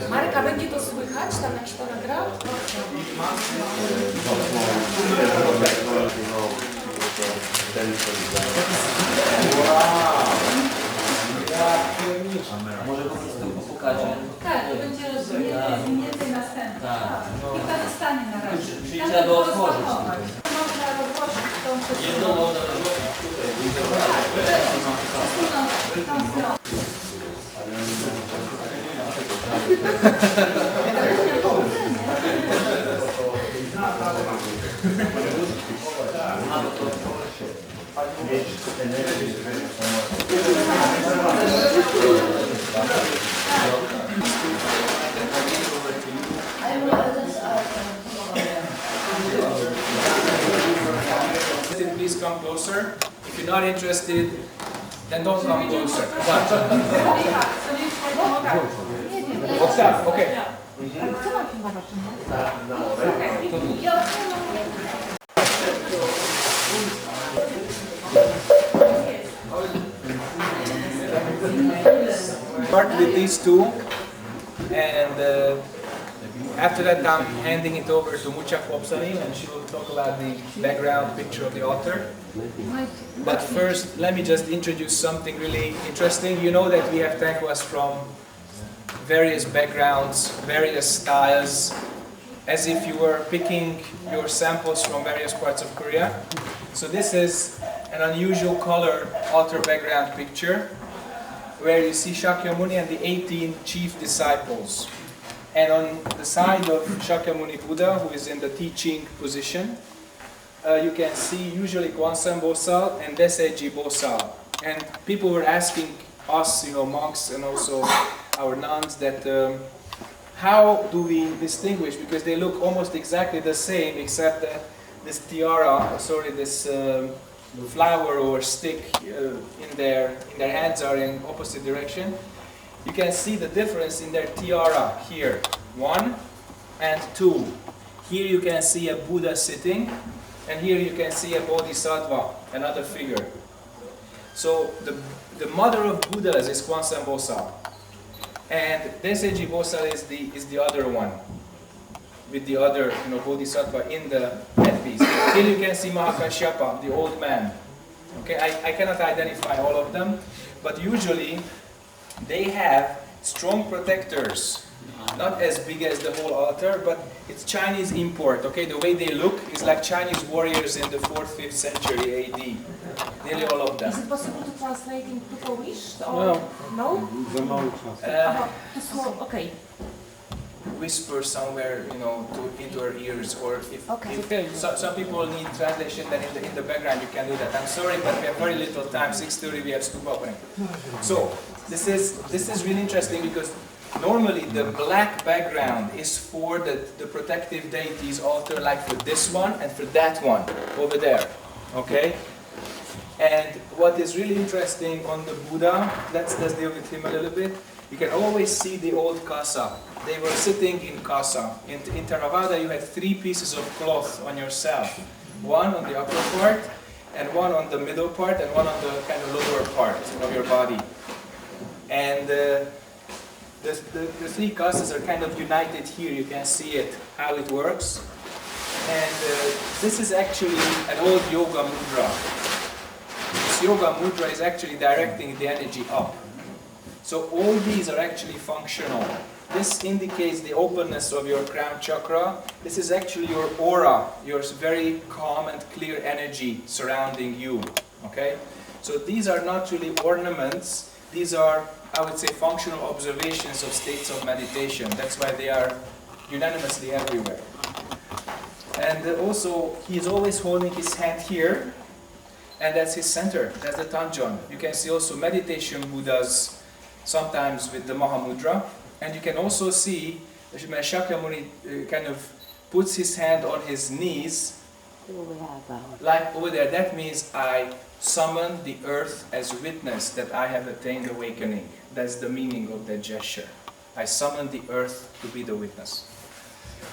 Marek, a będzie to słychać tam jak się to nagra? Może po prostu po pokazie. Tak, to będzie rozwinięty następny. Tak. Chyba zostanie na razie. Czyli trzeba było otworzyć. Można rozłożyć tą wszystką. Jedną można rozłożyć tutaj. Please come closer. If you're not interested, then don't come closer. What's that? Okay. Start with these two, and after that I'm handing it over to Mucha Kopsanin, and she will talk about the background picture of the altar. But first, let me just introduce something really interesting. You know that we have Thangkas from various backgrounds, various styles, as if you were picking your samples from various parts of Korea. So this is an unusual color altar background picture, where you see Shakyamuni and the 18 chief disciples. And on the side of Shakyamuni Buddha, who is in the teaching position, you can see usually Gwansan Bosal and Deseji Bosal. And people were asking us, monks and also our nuns, that how do we distinguish? Because they look almost exactly the same, except that this tiara, this flower or stick in their hands are in opposite direction. You can see the difference in their tiara here, 1 and 2. Here you can see a Buddha sitting, and here you can see a Bodhisattva, another figure. So the mother of Buddhas is Gwansan Bosal, and Deseji Bosal is the other one, with the other Bodhisattva in the headpiece. Here you can see Mahakashyapa, the old man. Okay, I cannot identify all of them, but usually they have strong protectors, not as big as the whole altar, but it's Chinese import. Okay, the way they look is like Chinese warriors in the 4th, 5th century AD. Nearly all of them. Is it possible to translate into Polish? Or no? Okay. Whisper somewhere, into our ears, or if some people need translation, then in the background you can do that. I'm sorry, but we have very little time. 6:30 we have scoop opening. So this is really interesting, because normally the black background is for the protective deities altar, like for this one and for that one over there. Okay. And what is really interesting on the Buddha, let's deal with him a little bit. You can always see the old kasa. They were sitting in kasa. In Theravada you had 3 pieces of cloth on yourself. 1 on the upper part, and 1 on the middle part, and 1 on the kind of lower part of your body. And the 3 kasas are kind of united here. You can see it, how it works. And this is actually an old yoga mudra. This yoga mudra is actually directing the energy up. So all these are actually functional. This indicates the openness of your crown chakra. This is actually your aura, your very calm and clear energy surrounding you. Okay? So these are not really ornaments. These are, I would say, functional observations of states of meditation. That's why they are unanimously everywhere. And also, he is always holding his hand here, and that's his center. That's the Tanjon. You can see also meditation Buddhas sometimes with the Mahamudra. And you can also see when Shakyamuni kind of puts his hand on his knees, like over there. That means I summon the earth as witness that I have attained awakening. That's the meaning of that gesture. I summon the earth to be the witness.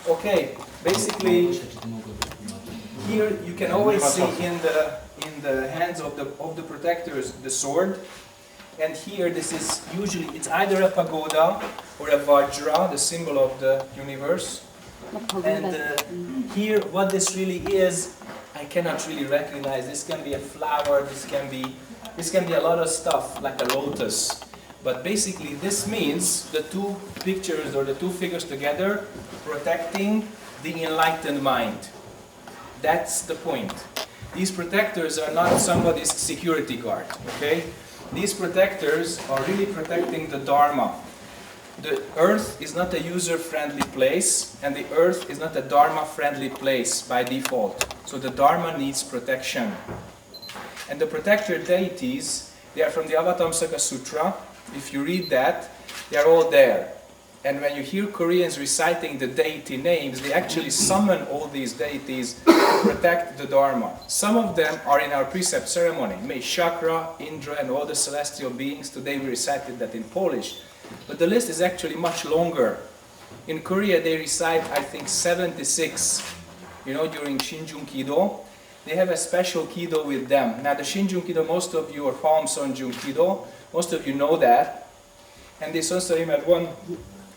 Okay, basically, here you can always see in the hands of the protectors the sword. And here this is usually, it's either a pagoda or a vajra, the symbol of the universe. And here what this really is, I cannot really recognize. This can be a flower, this can be a lot of stuff, like a lotus. But basically this means the two pictures or the two figures together protecting the enlightened mind. That's the point. These protectors are not somebody's security guard, okay? These protectors are really protecting the Dharma. The earth is not a user-friendly place, and the earth is not a Dharma-friendly place by default. So the Dharma needs protection. And the protector deities, they are from the Avatamsaka Sutra. If you read that, they are all there. And when you hear Koreans reciting the deity names, they actually summon all these deities to protect the Dharma. Some of them are in our precept ceremony. May Chakra, Indra, and all the celestial beings. Today we recited that in Polish. But the list is actually much longer. In Korea they recite, I think, 76, during Shinjun Kido. They have a special Kido with them. Now the Shinjun Kido, most of you are Hwam Sonjun Kido. Most of you know that. And this also had one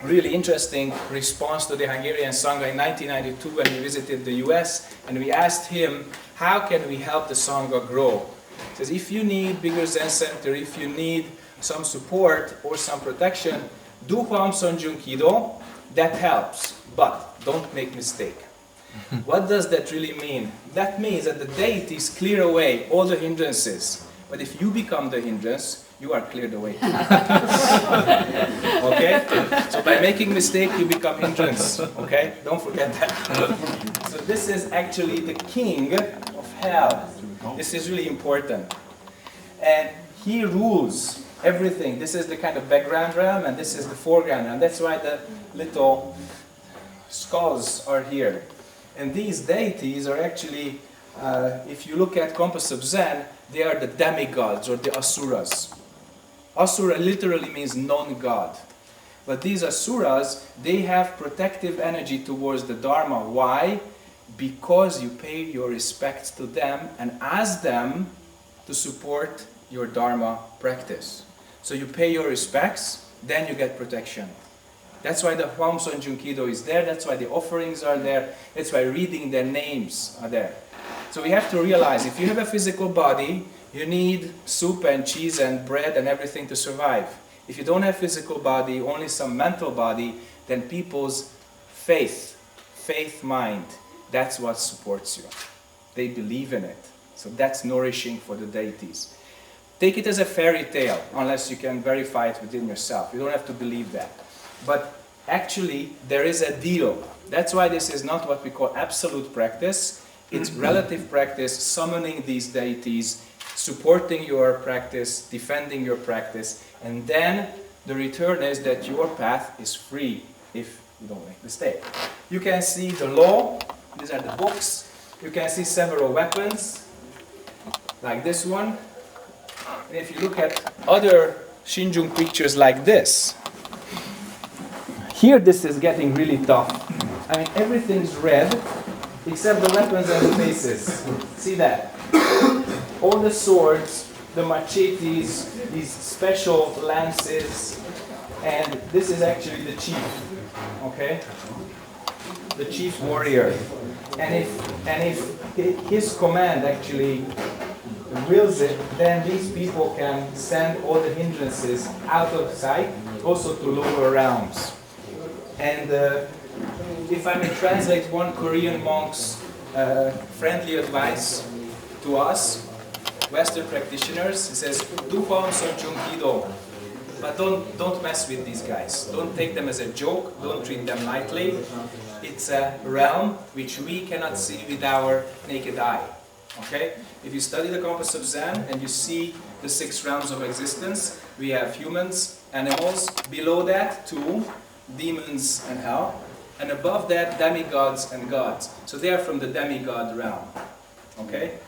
really interesting response to the Hungarian Sangha in 1992 when we visited the US, and we asked him, how can we help the Sangha grow? He says, if you need bigger Zen center, if you need some support or some protection, do Hwam Sonjun Kido, that helps, but don't make mistake. What does that really mean? That means that the deities clear away all the hindrances, but if you become the hindrance, you are cleared away. Okay? So by making mistake, you become hindrance. Okay? Don't forget that. So this is actually the king of hell. This is really important. And he rules everything. This is the kind of background realm, and this is the foreground realm. That's why the little skulls are here. And these deities are actually, if you look at Compass of Zen, they are the demigods or the asuras. Asura literally means non-god. But these asuras, they have protective energy towards the Dharma. Why? Because you pay your respects to them and ask them to support your Dharma practice. So you pay your respects, then you get protection. That's why the Hwam Sonjun Kido is there, that's why the offerings are there, that's why reading their names are there. So we have to realize, if you have a physical body, you need soup and cheese and bread and everything to survive. If you don't have physical body, only some mental body, then people's faith mind, that's what supports you. They believe in it. So that's nourishing for the deities. Take it as a fairy tale, unless you can verify it within yourself. You don't have to believe that. But actually, there is a deal. That's why this is not what we call absolute practice. It's relative practice, summoning these deities, supporting your practice, defending your practice, and then the return is that your path is free if you don't make mistake. You can see the law, these are the books. You can see several weapons, like this one. And if you look at other Shinjun pictures like this, here this is getting really tough. I mean, everything's red, except the weapons and the faces. See that? All the swords, the machetes, these special lances, and this is actually the chief, okay? The chief warrior. And if his command actually wills it, then these people can send all the hindrances out of sight, also to lower realms. And if I may translate one Korean monk's friendly advice to us, Western practitioners, he says, do Hwam Sonjun Kido, but don't mess with these guys. Don't take them as a joke, don't treat them lightly. It's a realm which we cannot see with our naked eye. Okay? If you study the Compass of Zen and you see the 6 realms of existence, we have humans, animals. Below that, 2 demons and hell. And above that, demigods and gods. So they are from the demigod realm. Okay?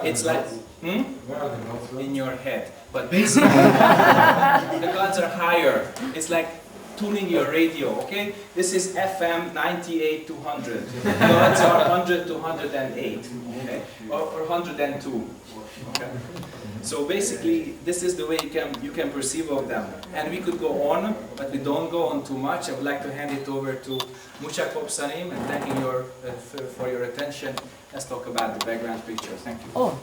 It's like, in your head. But basically, the gods are higher. It's like tuning your radio, okay? This is FM 98 to 100. Gods are 100 to 108, okay? Or 102. Okay? So basically, this is the way you can perceive of them. And we could go on, but we don't go on too much. I would like to hand it over to Muchak Popsanim and thanking for your attention. Let's talk about the background picture. Thank you. Oh.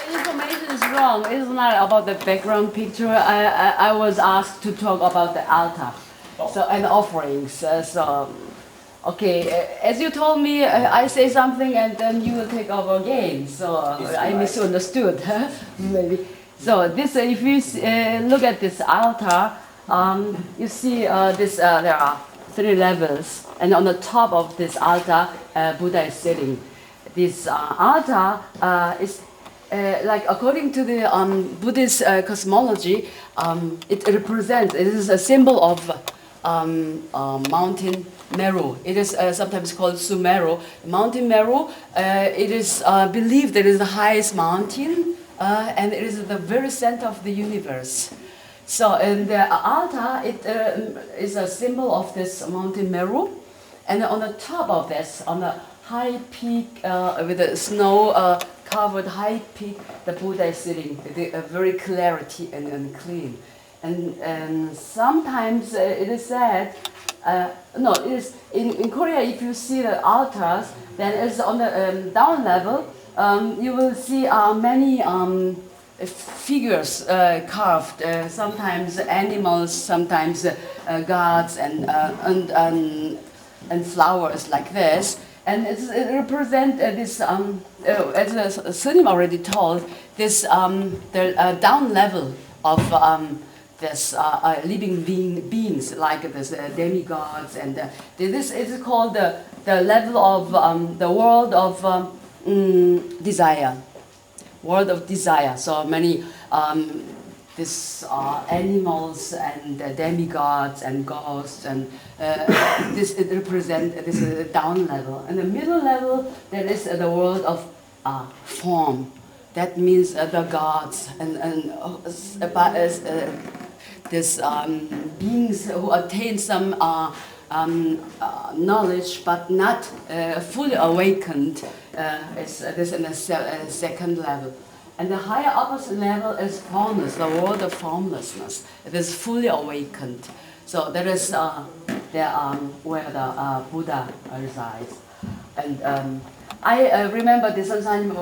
The information is wrong. It's not about the background picture. I was asked to talk about the altar, and offerings. Okay, as you told me, I say something and then you will take over again. So I misunderstood, maybe. So this, if you look at this altar, you see there are 3 levels, and on the top of this altar, Buddha is sitting. This altar is like according to the Buddhist cosmology, it is a symbol of Mountain Meru. It is sometimes called Sumeru. Mountain Meru, it is believed that it is the highest mountain, and it is at the very center of the universe. So, in the altar, it is a symbol of this Mountain Meru, and on the top of this, on the high peak with the snow-covered high peak, the Buddha is sitting, very clarity and clean. And sometimes it is said, it is in Korea. If you see the altars, then it's on the down level. You will see many figures carved. Sometimes animals, sometimes gods and flowers like this. And it represents this, as Sunim already told, this the down level of this living beings like this demigods, and this is called the level of the world of desire. World of desire. So many this animals and demigods and ghosts, and this it represents this down level. And the middle level, there is the world of form. That means the gods and these beings who attain some knowledge but not fully awakened. This in the second level. And the higher opposite level is formless, the world of formlessness. It is fully awakened. So that is where the Buddha resides. And I remember this son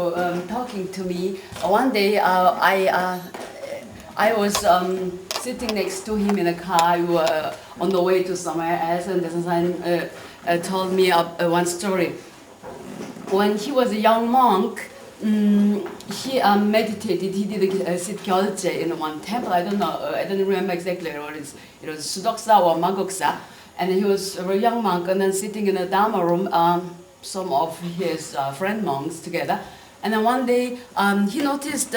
talking to me. One day I was sitting next to him in a car. We were on the way to somewhere else, and this son told me one story. When he was a young monk, he meditated. He did sit gyolje in one temple. I don't know. I don't remember exactly what it is. It was Sudoksa or Magoksa, and he was a young monk. And then sitting in a Dharma room, some of his friend monks together. And then one day he noticed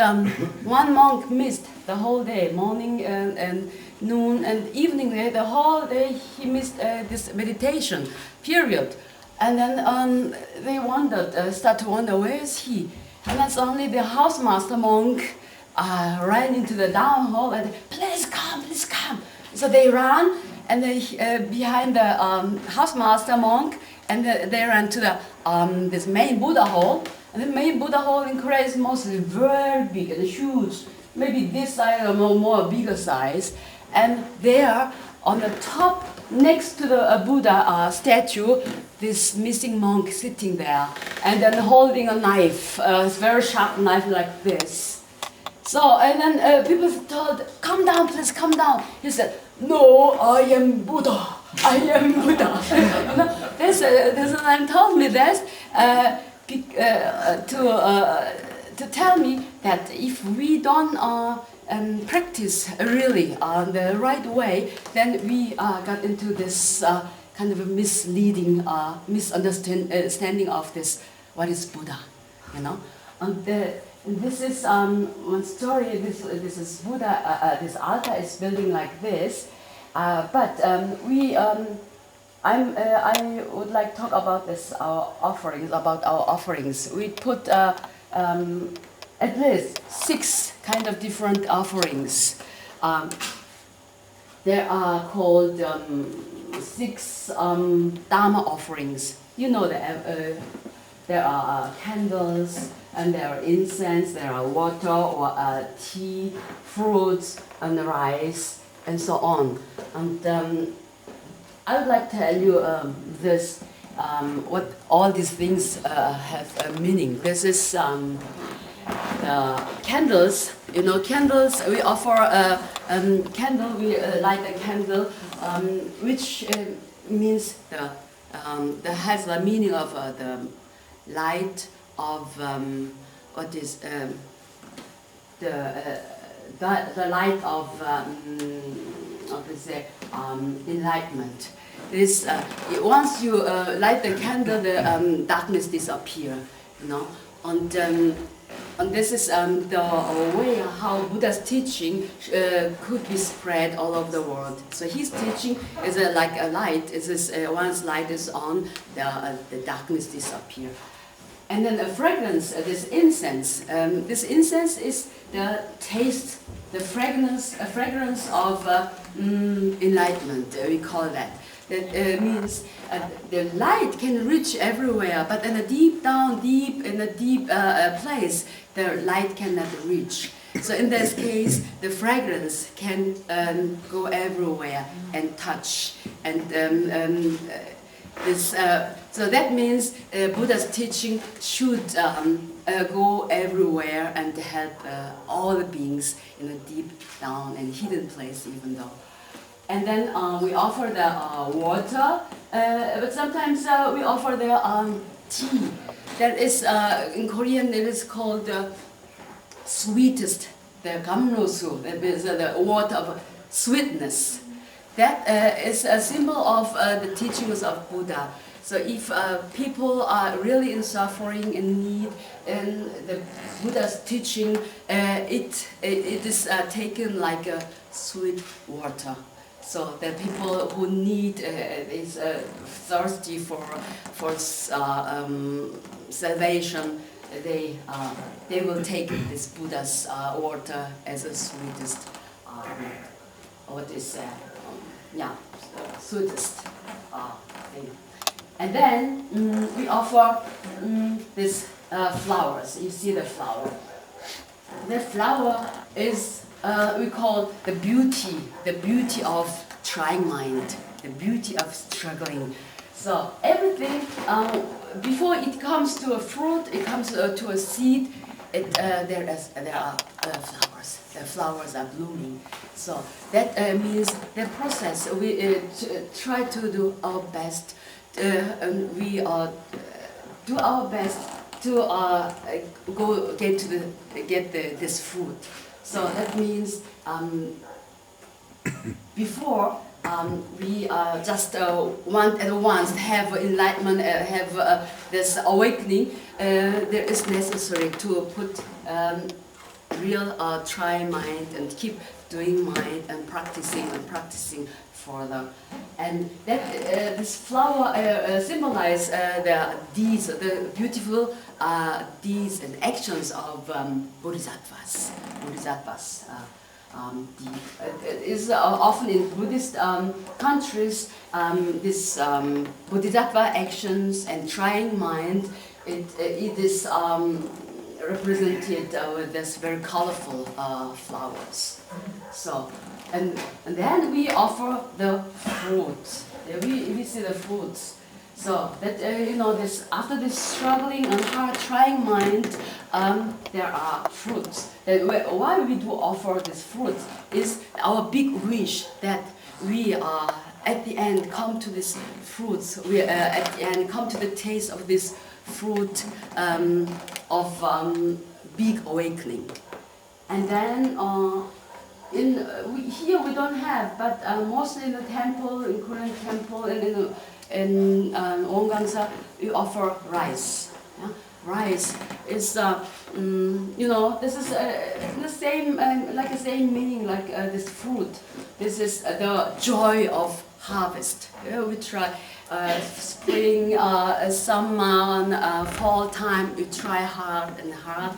one monk missed the whole day, morning and noon and evening. The whole day he missed this meditation period. And then they start to wonder, where is he? And then suddenly the housemaster monk ran into the down hall and, please come, please come. So they ran, and they behind the housemaster monk, and they ran to the this main Buddha hall. And the main Buddha hall in Korea is mostly very big and huge, maybe this size or more bigger size. And there, on the top, next to the Buddha statue, this missing monk sitting there, and then holding a knife, a very sharp knife like this. So, and then people told, come down, please come down. He said, no, I am Buddha. I am Buddha. This man told me this to tell me that if we don't practice really the right way, then we got into this kind of a misleading misunderstanding of this, what is Buddha, you know. And And this is one story. This is Buddha. This altar is building like this, but I would like to talk about this our offerings. We put at least 6 kind of different offerings. They are called 6 Dharma offerings. You know that there are candles, and there are incense, there are water or tea, fruits, and rice, and so on. And I would like to tell you what all these things have a meaning. This is candles. You know, candles. We offer a candle. We light a candle, which means that has the meaning of the light of what is the light of enlightenment. This once you light the candle, the darkness disappear. You know, and this is the way how Buddha's teaching could be spread all over the world. So his teaching is like a light. It is once light is on, the darkness disappear. And then a fragrance, this incense. This incense is the taste, the fragrance of enlightenment. We call that. That means the light can reach everywhere, but in a deep place, the light cannot reach. So in this case, the fragrance can go everywhere and touch. And so that means Buddha's teaching should go everywhere and help all the beings in a deep down and hidden place, even though. And then we offer the water, but sometimes we offer the tea. That is, in Korean, it is called the sweetest, the gamnosu, that is the water of sweetness. That is a symbol of the teachings of Buddha. So if people are really in suffering and need, and the Buddha's teaching, it is taken like a sweet water. So the people who need is thirsty for salvation, they will take this Buddha's water as the sweetest, sweetest thing. And then we offer these flowers. You see the flower. The flower is we call the beauty of trying mind, the beauty of struggling. So everything before it comes to a fruit, it comes to a seed. There are flowers. The flowers are blooming. So that means the process. We try to do our best. We do our best to get this fruit. So that means before we just want at once have enlightenment, have this awakening. There is necessary to put real try mind and keep doing mind and practicing further. And that this flower symbolize the deeds, the beautiful deeds and actions of bodhisattvas. It is often in Buddhist countries, this bodhisattva actions and trying mind, it is represented with this very colorful flowers. So, and then we offer the fruits. We see the fruits. So that this after this struggling and hard trying mind, there are fruits. Why we do offer this fruit is our big wish that we at the end come to this fruits. We at the end come to the taste of this fruit of big awakening. And then here we don't have, but mostly in the temple, in Korean temple, and in Wongansa, we offer rice. Yeah? Rice is you know, this is the same, like the same meaning like this fruit. This is the joy of harvest. We try spring, summer, fall time. We try hard and hard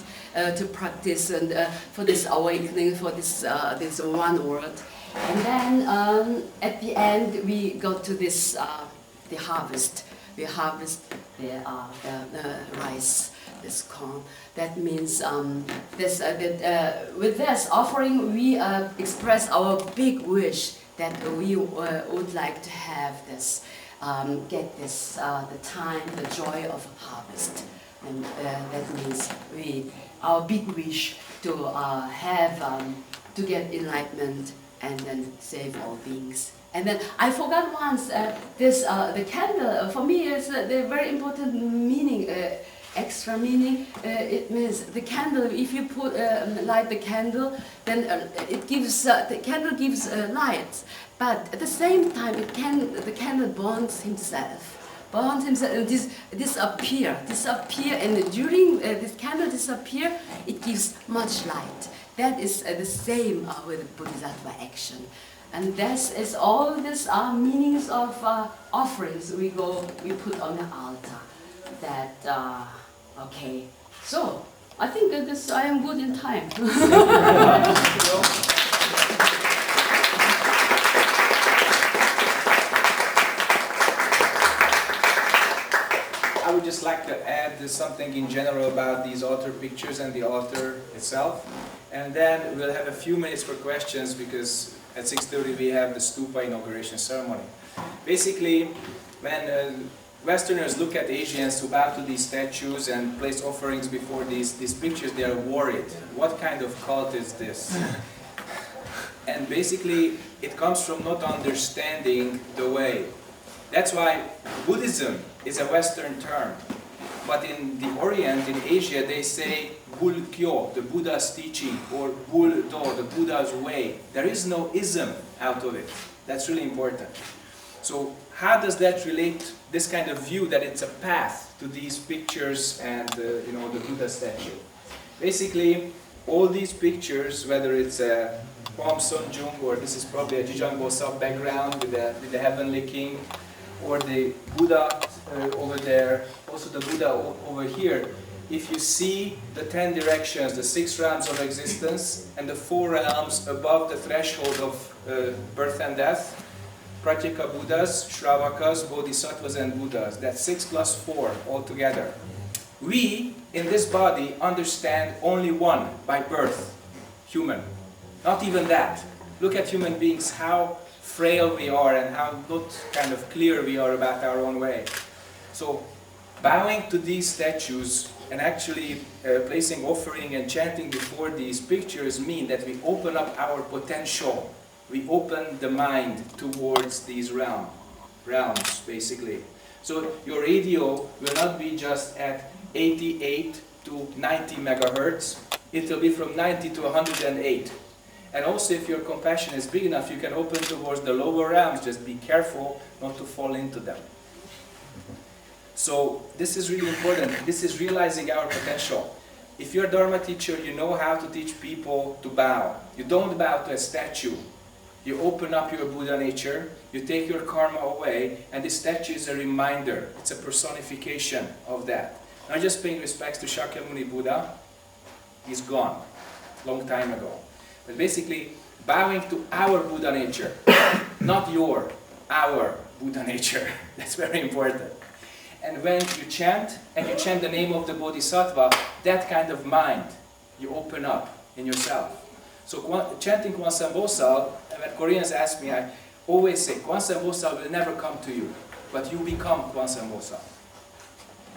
to practice and for this awakening, for this this one word. And then at the end we go to this the harvest. We harvest the rice, this corn. That means with this offering we express our big wish that we would like to have this, get this the time, the joy of harvest, and that means our big wish to have to get enlightenment and then save all beings. And then I forgot once the candle for me is the very important meaning, extra meaning. It means the candle. If you put light the candle, then it gives the candle gives light. But at the same time, the candle burns himself. And disappear, and during this candle disappear, it gives much light. That is the same with Bodhisattva action. And this is all these meanings of offerings we put on the altar. That okay. So I think that I am good in time. I would just like to add something in general about these altar pictures and the altar itself. And then we'll have a few minutes for questions because at 6:30 we have the stupa inauguration ceremony. Basically, when Westerners look at Asians who bow to these statues and place offerings before these pictures, they are worried. What kind of cult is this? And basically, it comes from not understanding the way. That's why Buddhism is a Western term. But in the Orient, in Asia, they say Bul Kyo, the Buddha's teaching, or Bul Do, the Buddha's way. There is no ism out of it. That's really important. So how does that relate, this kind of view that it's a path to these pictures and the Buddha statue? Basically, all these pictures, whether it's a Kwam Sonjung, or this is probably a Jijang Bosal background with the heavenly king, or the Buddha over there, also the Buddha over here. If you see the 10 directions, the 6 realms of existence, and the 4 realms above the threshold of birth and death, Pratyeka Buddhas, Shravakas, Bodhisattvas, and Buddhas. That's 6 plus 4 altogether. We, in this body, understand only one by birth, human. Not even that. Look at human beings, how frail we are and how not kind of clear we are about our own way. So, bowing to these statues and actually placing offering and chanting before these pictures mean that we open up our potential. We open the mind towards these realms, basically. So your radio will not be just at 88 to 90 megahertz. It will be from 90 to 108. And also, if your compassion is big enough, you can open towards the lower realms. Just be careful not to fall into them. So this is really important. This is realizing our potential. If you're a Dharma teacher, you know how to teach people to bow. You don't bow to a statue. You open up your Buddha nature, you take your karma away, and this statue is a reminder. It's a personification of that. Not just paying respects to Shakyamuni Buddha. He's gone, long time ago. But basically, bowing to our Buddha nature, not our Buddha nature. That's very important. And when you chant, and you chant the name of the Bodhisattva, that kind of mind you open up in yourself. So chanting Kwansan Bosal, when Koreans ask me, I always say, Kwansan Bosal will never come to you, but you become Kwansan Bosal.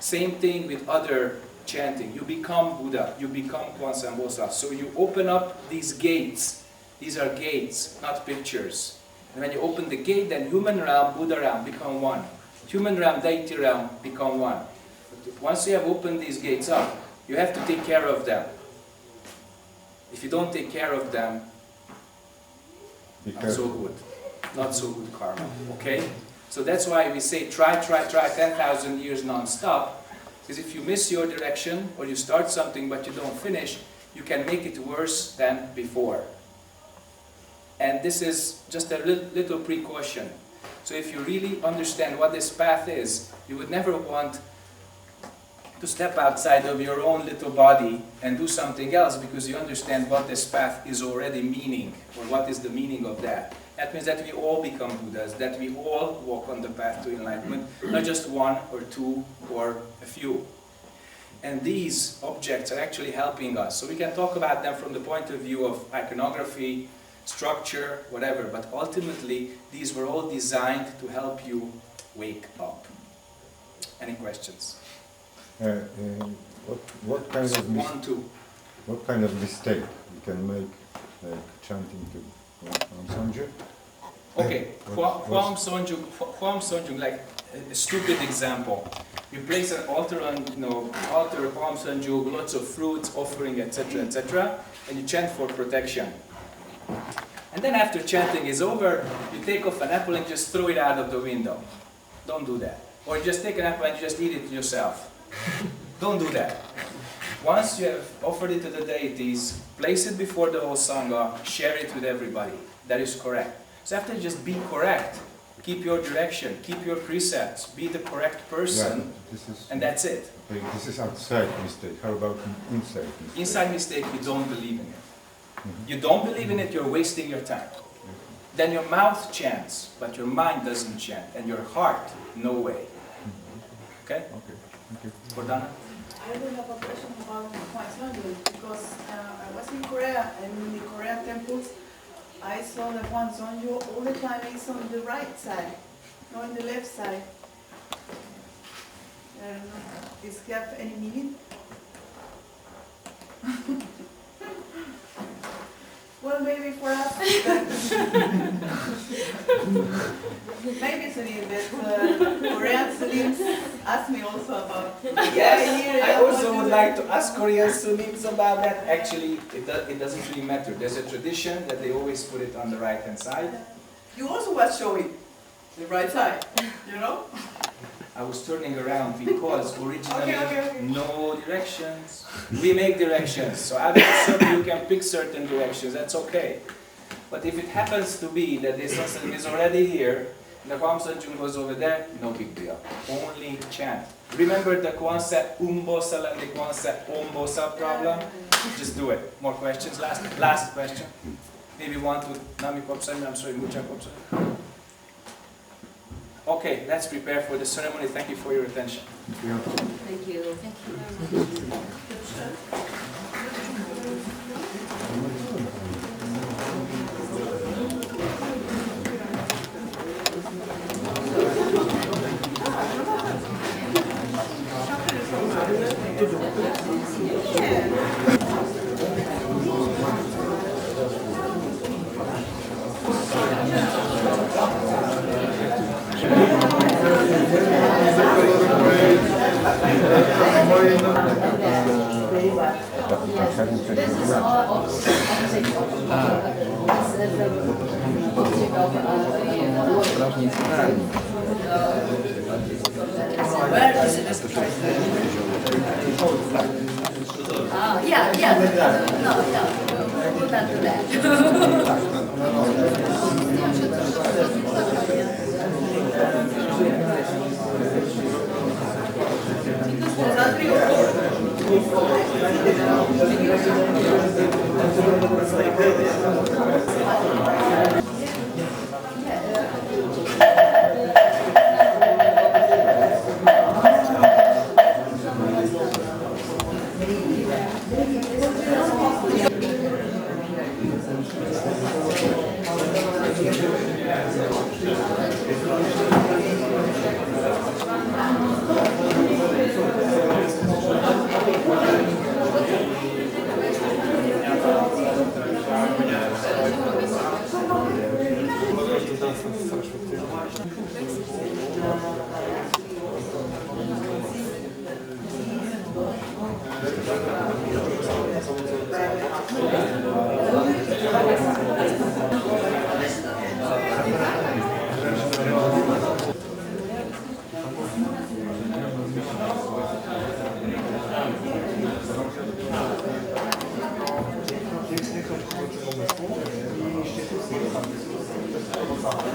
Same thing with other chanting. You become Buddha, you become Kwansan Bosal. So you open up these gates. These are gates, not pictures. And when you open the gate, then human realm, Buddha realm become one. Human realm, deity realm become one. But once you have opened these gates up, you have to take care of them. If you don't take care of them, not so good. Not so good karma. Okay? So that's why we say try 10,000 years non-stop. Because if you miss your direction, or you start something but you don't finish, you can make it worse than before. And this is just a little precaution. So if you really understand what this path is, you would never want to step outside of your own little body and do something else, because you understand what this path is already meaning, or what is the meaning of that. That means that we all become Buddhas, that we all walk on the path to enlightenment, not just one or two or a few. And these objects are actually helping us. So we can talk about them from the point of view of iconography, structure, whatever, but ultimately these were all designed to help you wake up. Any questions? What kind of what kind of mistake you can make, like chanting to Sanju? Okay, Huam Sonjung, like a stupid example. You place an altar on, altar Huam Sonjung, lots of fruits, offering, etc., etc., and you chant for protection. And then after chanting is over, you take off an apple and just throw it out of the window. Don't do that. Or you just take an apple and just eat it yourself. Don't do that. Once you have offered it to the deities, place it before the whole Sangha, share it with everybody. That is correct. So after, just be correct. Keep your direction, keep your precepts, be the correct person, and that's it. Okay, this is outside mistake. How about inside mistake? Inside mistake, you don't believe in it. You don't believe in it, you're wasting your time. Then your mouth chants, but your mind doesn't chant, and your heart, no way. Okay? Okay. Okay. Gordana? I will have a question about Huan because I was in Korea, and in the Korean temples, I saw the Huan Sonju all the time is on the right side, not on the left side. Does it have any meaning? Well, maybe for us, maybe Sunil, that Korean Sunims asked me also about. Yes, I also would like to ask Korean Sunims about that. Actually, it doesn't really matter. There's a tradition that they always put it on the right-hand side. You also was showing the right side, you know? I was turning around because originally Okay. no directions. We make directions, so out of certain you can pick certain directions, that's okay. But if it happens to be that this person is already here, and the Huam Sonjung was over there, no big deal. Only chant. Remember the Kwanzaa Umbosal and the Kwanzaa Ombosal problem? Just do it. More questions? Last question. Maybe one to Nami Kopsan, I'm sorry, Mucha Kopsan. Okay, let's prepare for the ceremony. Thank you for your attention. Thank you. Thank you very much. Where is this place? No, we can't do that.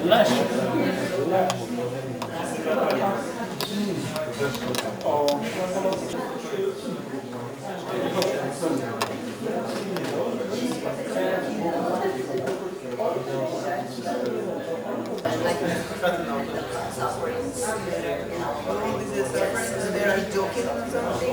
All these sufferings, they are joking or something.